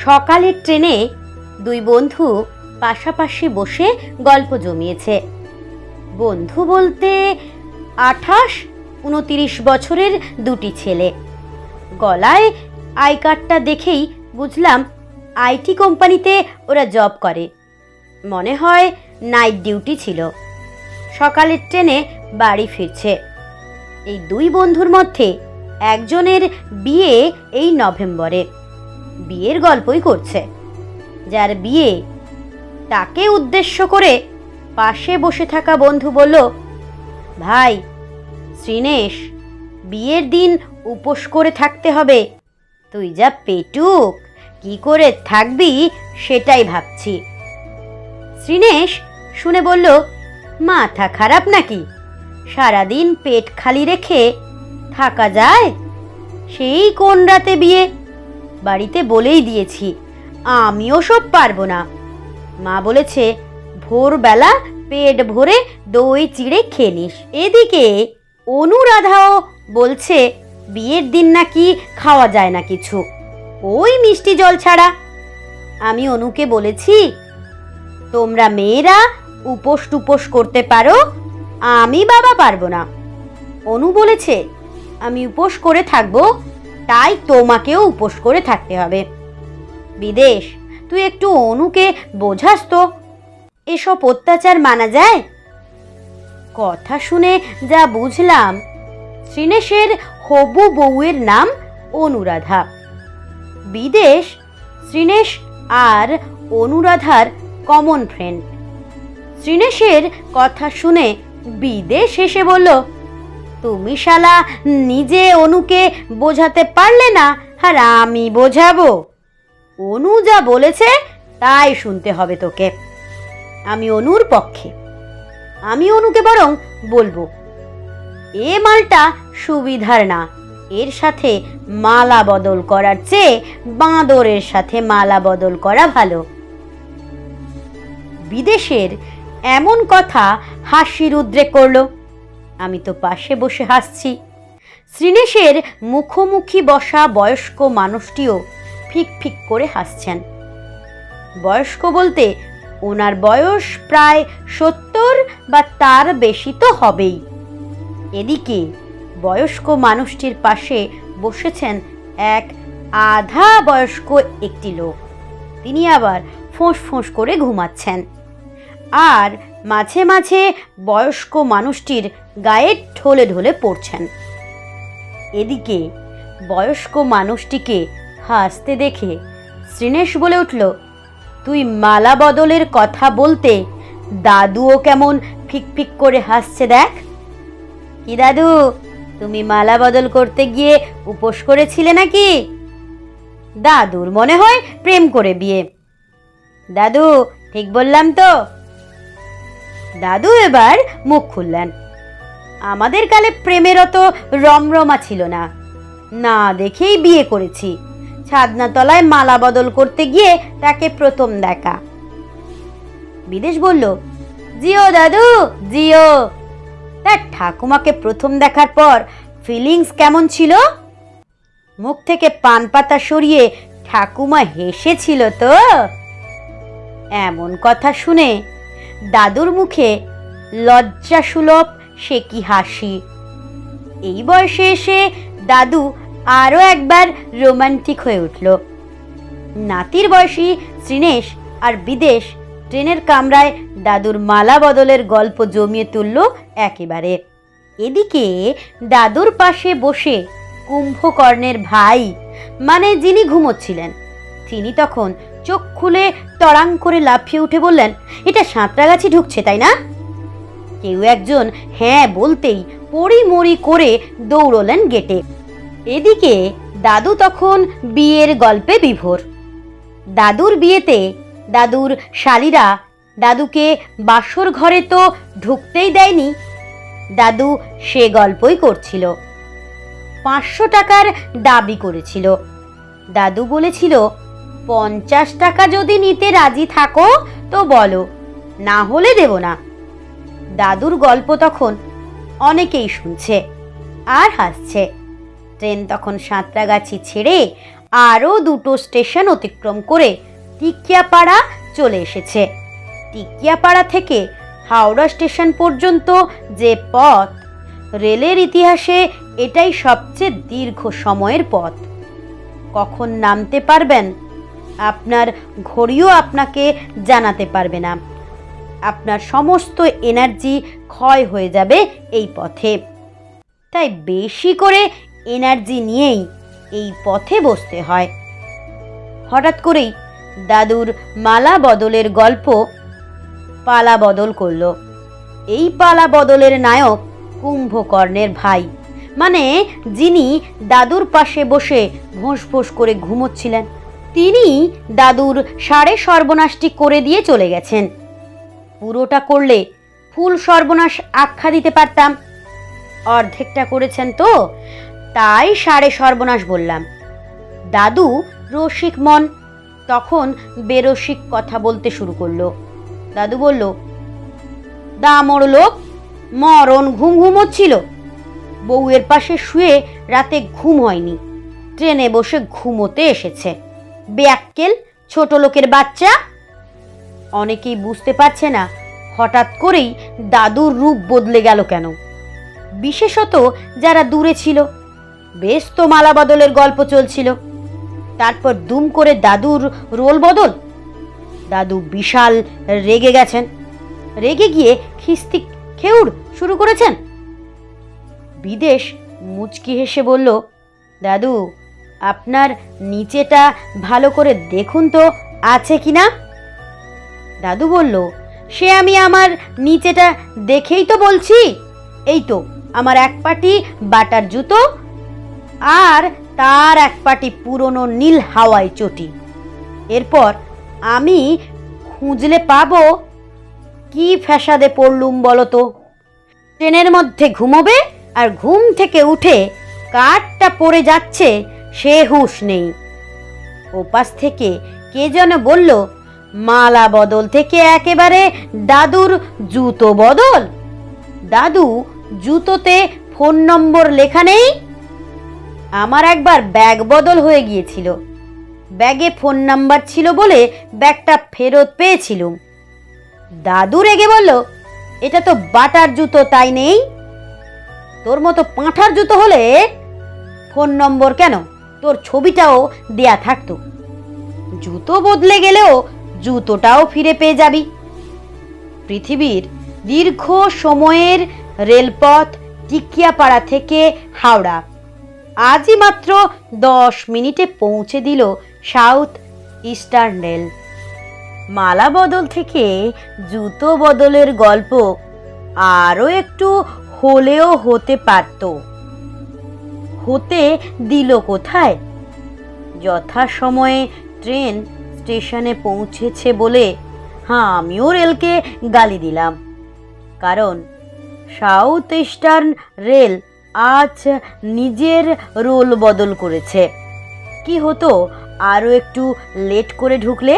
সকালের ট্রেনে দুই বন্ধু পাশাপাশি বসে গল্প জমিয়েছে। বন্ধু বলতে 28-29 বছরের দুটি ছেলে। গলায় আই কার্ডটা দেখেই বুঝলাম আইটি কোম্পানিতে ওরা জব করে। মনে হয় নাইট ডিউটি ছিল। সকালের ট্রেনে বাড়ি ফিরছে। এই দুই বন্ধুর মধ্যে একজনের বিয়ে এই নভেম্বরে। বিয়ের গল্পই করছে। যার বিয়ে তাকে উদ্দেশ্য করে পাশে বসে থাকা বন্ধু বলল, ভাই শ্রীনেশ, বিয়ের দিন উপোস করে থাকতে হবে। তুই যা পেটুক, কি করে থাকবি সেটাই ভাবছি। শ্রীনেশ শুনে বলল, মাথা খারাপ নাকি? সারাদিন পেট খালি রেখে থাকা যায়? সেই কোন রাতে বিয়ে? বাড়িতে বলেই দিয়েছি আমিও সব পারবো না। মা বলেছে ভোরবেলা পেট ভরে দই চিড়ে খেয়ে নিস। এদিকে অনুরাধাও বলছে বিয়ের দিন নাকি খাওয়া যায় না কিছু, ওই মিষ্টি জল ছাড়া। আমি অনুকে বলেছি তোমরা মেয়েরা উপোস টুপোস করতে পারো, আমি বাবা পারবো না। অনু বলেছে আমি উপোস করে থাকবো, তাই তোমাকেও উপোস করে থাকতে হবে। বিদেশ, তুই একটু অনুকে বোঝাস তো, এসব অত্যাচার মানা যায়? কথা শুনে যা বুঝলাম, শ্রীনেশের হবু বউয়ের নাম অনুরাধা। বিদেশ শ্রীনেশ আর অনুরাধার কমন ফ্রেন্ড। শ্রীনেশের কথা শুনে বিদেশ এসে বলল, তুমি শালা নিজে অনুকে বোঝাতে পারলে না, আর আমি বোঝাবো? অনু যা বলেছে তাই শুনতে হবে তোকে। আমি অনুর পক্ষে। আমি অনুকে বরং বলবো, এ মালটা সুবিধার না, এর সাথে মালা বদল করার চেয়ে বাঁদরের সাথে মালা বদল করা ভালো। বিদেশের এমন কথা হাসির উদ্রেক করল। আমি তো পাশে বসে হাসছি। শ্রীনেশের মুখোমুখি বসা বয়স্ক মানুষটিও ফিক ফিক করে হাসছেন। বয়স্ক বলতে ওনার বয়স প্রায় 70 বা তার বেশি তো হবেই। এদিকে বয়স্ক মানুষটির পাশে বসেছেন এক আধা বয়স্ক একটি লোক। তিনি আবার ফোঁস ফোঁস করে ঘুমাচ্ছেন, আর মাঝে মাঝে বয়স্ক মানুষটির গায়ে ঢলে ঢলে পড়ছেন। এদিকে বয়স্ক মানুষটিকে হাসতে দেখে শ্রীনেশ বলে উঠল, তুই মালা বদলের কথা বলতে দাদুও কেমন ফিক ফিক করে হাসছে দেখ। কি দাদু, তুমি মালা বদল করতে গিয়ে উপোস করেছিলে নাকি? দাদুর মনে হয় প্রেম করে বিয়ে। দাদু ঠিক বললাম তো? দাদু এবার মুখ খুললেন। আমাদের কালে প্রেমের অত রমরমা ছিল না, না দেখেই বিয়ে করেছি। ছাদনাতলায় মালা বদল করতে গিয়ে তাকে প্রথম দেখা। বিদেশ বলল, জিও দাদু জিও। তার ঠাকুমাকে প্রথম দেখার পর ফিলিংস কেমন ছিল? মুখ থেকে পান পাতা সরিয়ে ঠাকুমা হেসেছিল তো। এমন কথা শুনে দাদুর মুখে লজ্জাসুলভ সে কি হাসি। এই বয়সে এসে দাদু আরও একবার রোমান্টিক হয়ে উঠল। নাতির বয়সী শ্রীনেশ আর বিদেশ ট্রেনের কামরায় দাদুর মালা বদলের গল্প জমিয়ে তুলল একেবারে। এদিকে দাদুর পাশে বসে কুম্ভকর্ণের ভাই, মানে যিনি ঘুমোচ্ছিলেন, তিনি তখন চোখ খুলে তড়াং করে লাফিয়ে উঠে বললেন, এটা সাঁতরাগাছি ঢুকছে তাই না? কেউ একজন হ্যাঁ বলতেই পড়িমড়ি করে দৌড়লেন গেটে। এদিকে দাদু তখন বিয়ের গল্পে বিভোর। দাদুর বিয়েতে দাদুর শালীরা দাদুকে বাসর ঘরে তো ঢুকতেই দেয়নি। দাদু সে গল্পই করছিল। 500 টাকার দাবি করেছিল। দাদু বলেছিল, 50 টাকা যদি নিতে রাজি থাকো তো বলো, না হলে দেব না। দাদুর গল্প তখন অনেকেই শুনছে আর হাসছে। ট্রেন তখন সাঁতরাগাছি ছেড়ে আরও দুটো স্টেশন অতিক্রম করে টিকিয়াপাড়া চলে এসেছে। টিকিয়াপাড়া থেকে হাওড়া স্টেশন পর্যন্ত যে পথ, রেলের ইতিহাসে এটাই সবচেয়ে দীর্ঘ সময়ের পথ। কখন নামতে পারবেন আপনার ঘড়িও আপনাকে জানাতে পারবে না। আপনার সমস্ত এনার্জি ক্ষয় হয়ে যাবে এই পথে। তাই বেশি করে এনার্জি নিয়েই এই পথে বসতে হয়। হঠাৎ করেই দাদুর মালা বদলের গল্প পালা বদল করলো। এই পালা বদলের নায়ক কুম্ভকর্ণের ভাই, মানে যিনি দাদুর পাশে বসে ভোঁস ভোঁস করে ঘুমোচ্ছিলেন। তিনি দাদুর সাড়ে সর্বনাশটি করে দিয়ে চলে গেছেন। পুরোটা করলে ফুল সর্বনাশ আখ্যা দিতে পারতাম, অর্ধেকটা করেছেন তো, তাই সাড়ে সর্বনাশ বললাম। দাদু রসিক মন, তখন বেরসিক কথা বলতে শুরু করলো। দাদু বলল, দামর লোক মরণ ঘুম ঘুমোচ্ছিল, বউয়ের পাশে শুয়ে রাতে ঘুম হয়নি, ট্রেনে বসে ঘুমোতে এসেছে। বেয়াক্কেল ছোট লোকের বাচ্চা। অনেকেই বুঝতে পারছে না হঠাৎ করেই দাদুর রূপ বদলে গেল কেন, বিশেষত যারা দূরে ছিল। বেশ তো মালা বদলের গল্প চলছিল, তারপর দুম করে দাদুর রোল বদল। দাদু বিশাল রেগে গেছেন, রেগে গিয়ে খিস্তি খেউড় শুরু করেছেন। বিদেশ মুচকি হেসে বলল, দাদু আপনার নিচেটা ভালো করে দেখুন তো আছে কিনা। দাদু বলল, সে আমি আমার নিচেটা দেখেই তো বলছি, এই তো আমার এক পাটি বাটার জুতো আর তার এক পাটি পুরনো নীল হাওয়াই চটি। এরপর আমি খুঁজলে পাবো। কি ফ্যাসাদে পড়লুম বলো তো। ট্রেনের মধ্যে ঘুমোবে আর ঘুম থেকে উঠে কাঠটা পড়ে যাচ্ছে সে হুঁশ নেই। ওপাশ থেকে কে যেন বলল, মালা বদল থেকে একেবারে দাদুর জুতো বদল। দাদু জুতোতে ফোন নম্বর লেখা নেই। আমার একবার ব্যাগ বদল হয়ে গিয়েছিল, ব্যাগে ফোন নাম্বার ছিল বলে ব্যাগটা ফেরত পেয়েছিলুম। দাদু রেগে বলল, এটা তো বাটার জুতো, তাই নেই। তোর মতো পাঁঠার জুতো হলে ফোন নম্বর কেন, তোর ছবিটাও দেয়া থাকতো। জুতো বদলে গেলেও জুতোটাও ফিরে পেয়ে যাবি। পৃথিবীর দীর্ঘ সময়ের রেলপথ টিকিয়াপাড়া থেকে হাওড়া আজই মাত্র 10 মিনিটে পৌঁছে দিল সাউথ ইস্টার্ন রেল। মালা বদল থেকে জুতো বদলের গল্প আরও একটু হলেও হতে পারত, হতে দিল কোথায়। যথাসময়ে ট্রেন স্টেশনে পৌঁছেছে বলে আমিও রেলকে গালি দিলাম, কারণ সাউথ ইস্টার্ন রেল আজ নিজের রোল বদল করেছে। কি হতো আরও একটু লেট করে ঢুকলে।